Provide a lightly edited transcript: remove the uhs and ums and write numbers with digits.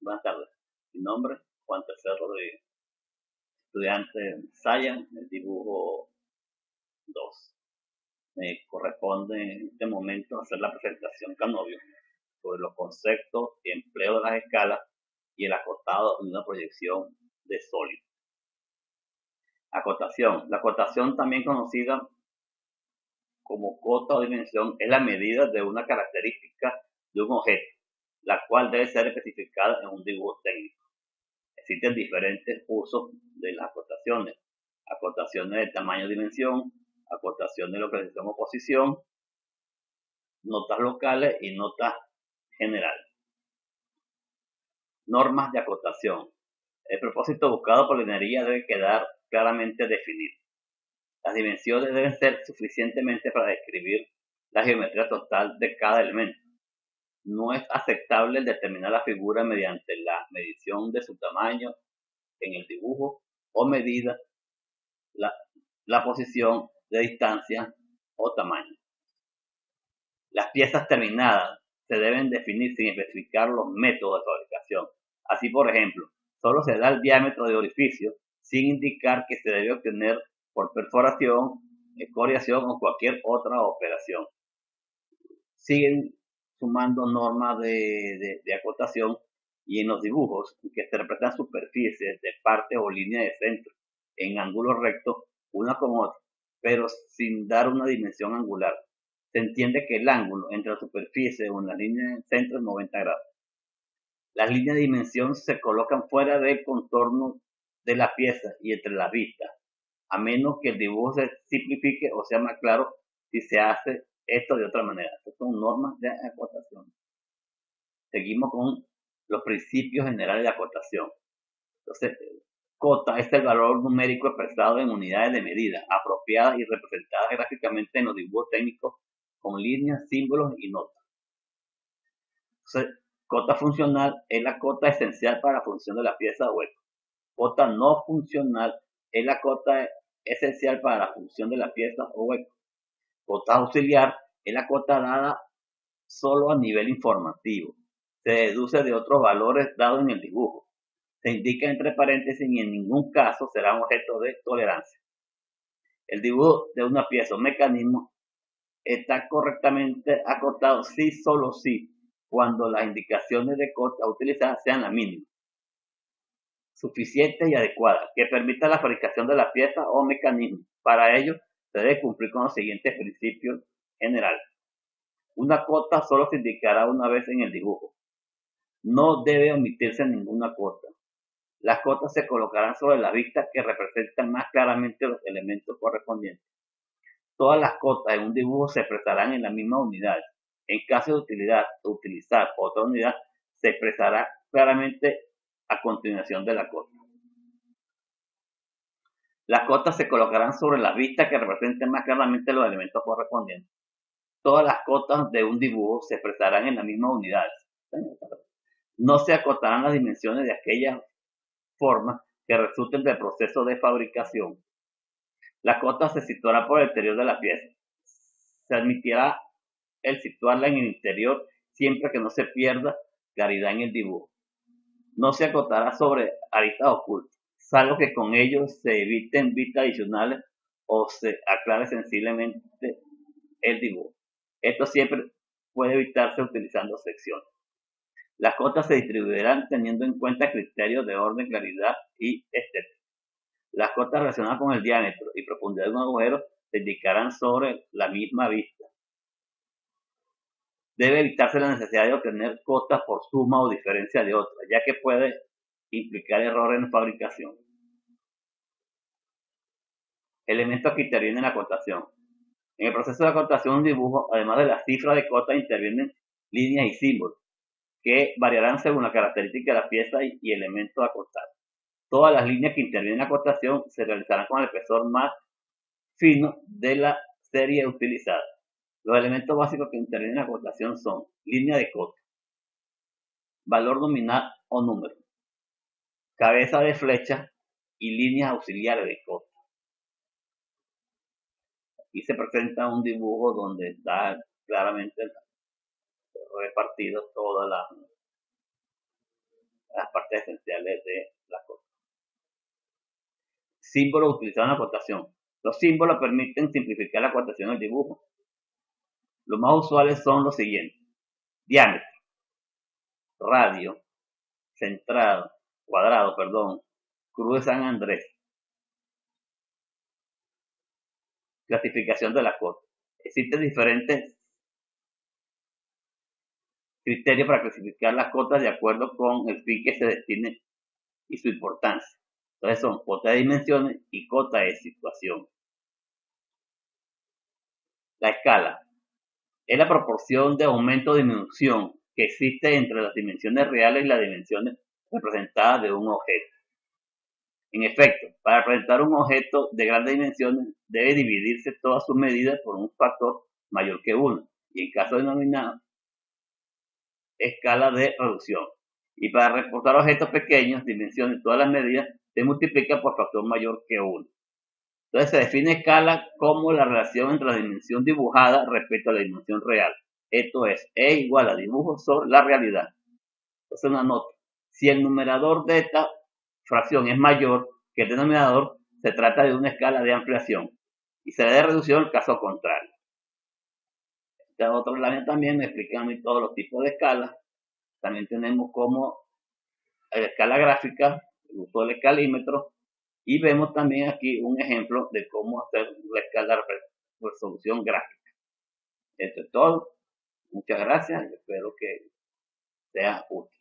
Buenas tardes. Mi nombre es Juan Tercero, de estudiante de Science, el dibujo 2. Me corresponde en este momento hacer la presentación Canovio sobre los conceptos y empleo de las escalas y el acotado de una proyección de sólido. Acotación. La acotación, también conocida como cota o dimensión, es la medida de una característica de un objeto, la cual debe ser especificada en un dibujo técnico. Existen diferentes usos de las acotaciones. Acotaciones de tamaño, dimensión, acotaciones de localización o posición, notas locales y notas generales. Normas de acotación. El propósito buscado por la ingeniería debe quedar claramente definido. Las dimensiones deben ser suficientemente para describir la geometría total de cada elemento. No es aceptable determinar la figura mediante la medición de su tamaño en el dibujo o medida la posición de distancia o tamaño. Las piezas terminadas se deben definir sin especificar los métodos de fabricación. Así, por ejemplo, solo se da el diámetro de orificio sin indicar que se debe obtener por perforación, escoriación o cualquier otra operación. Siguen sumando normas de acotación, y en los dibujos que se representan superficies de partes o líneas de centro en ángulos rectos, una con otra, pero sin dar una dimensión angular. Se entiende que el ángulo entre la superficie o la línea de centro es 90 grados. Las líneas de dimensión se colocan fuera del contorno de la pieza y entre las vistas, a menos que el dibujo se simplifique o sea más claro si se hace esto de otra manera. Estas son normas de acotación. Seguimos con los principios generales de acotación. Entonces, cota es el valor numérico expresado en unidades de medida, apropiadas y representadas gráficamente en los dibujos técnicos con líneas, símbolos y notas. Entonces, cota funcional es la cota esencial para la función de la pieza o hueco. Cota no funcional es la cota esencial para la función de la pieza o hueco. Cota auxiliar es la cota dada solo a nivel informativo. Se deduce de otros valores dados en el dibujo. Se indica entre paréntesis y en ningún caso será un objeto de tolerancia. El dibujo de una pieza o mecanismo está correctamente acotado si solo si cuando las indicaciones de cota utilizadas sean las mínimas, suficientes y adecuadas, que permitan la fabricación de la pieza o mecanismo. Para ello, se debe cumplir con los siguientes principios generales. Una cota solo se indicará una vez en el dibujo. No debe omitirse ninguna cota. Las cotas se colocarán sobre la vista que representan más claramente los elementos correspondientes. Todas las cotas en un dibujo se expresarán en la misma unidad. En caso de utilizar otra unidad, se expresará claramente a continuación de la cota. Las cotas se colocarán sobre la vista que representen más claramente los elementos correspondientes. Todas las cotas de un dibujo se expresarán en la misma unidad. No se acotarán las dimensiones de aquellas formas que resulten del proceso de fabricación. La cota se situará por el exterior de la pieza. Se admitirá el situarla en el interior siempre que no se pierda claridad en el dibujo. No se acotará sobre aristas ocultas, salvo que con ello se eviten vistas adicionales o se aclare sensiblemente el dibujo. Esto siempre puede evitarse utilizando secciones. Las cotas se distribuirán teniendo en cuenta criterios de orden, claridad y estética. Las cotas relacionadas con el diámetro y profundidad de un agujero se indicarán sobre la misma vista. Debe evitarse la necesidad de obtener cotas por suma o diferencia de otras, ya que puede implicar errores en fabricación. Elementos que intervienen en la acotación. En el proceso de acotación de un dibujo, además de las cifras de cota, intervienen líneas y símbolos, que variarán según la característica de la pieza y elemento a acotar. Todas las líneas que intervienen en la acotación se realizarán con el espesor más fino de la serie utilizada. Los elementos básicos que intervienen en la acotación son línea de cota, valor nominal o número, cabeza de flecha y líneas auxiliares de cota. Aquí se presenta un dibujo donde está claramente repartido todas las partes esenciales de la cota. Símbolos utilizados en la cotación. Los símbolos permiten simplificar la cotación del dibujo. Los más usuales son los siguientes: diámetro, radio, centrado, cuadrado, cruz de San Andrés. Clasificación de la cota. Existen diferentes criterios para clasificar las cotas de acuerdo con el fin que se destine y su importancia. Entonces son cota de dimensiones y cota de situación. La escala es la proporción de aumento o disminución que existe entre las dimensiones reales y las dimensiones representadas de un objeto. En efecto, para representar un objeto de grandes dimensiones debe dividirse todas sus medidas por un factor mayor que 1, y en caso denominado escala de reducción. Y para reportar objetos pequeños, dimensiones, todas las medidas se multiplica por factor mayor que 1. Entonces se define escala como la relación entre la dimensión dibujada respecto a la dimensión real. Esto es, E igual a dibujo sobre la realidad. Entonces una nota: si el numerador de esta fracción es mayor que el denominador, se trata de una escala de ampliación, y será de reducción el caso contrario. Esta otra lámina también me explica a mí todos los tipos de escalas. También tenemos como la escala gráfica, el uso del escalímetro, y vemos también aquí un ejemplo de cómo hacer la escala de resolución gráfica. Esto es todo. Muchas gracias y espero que sea útil.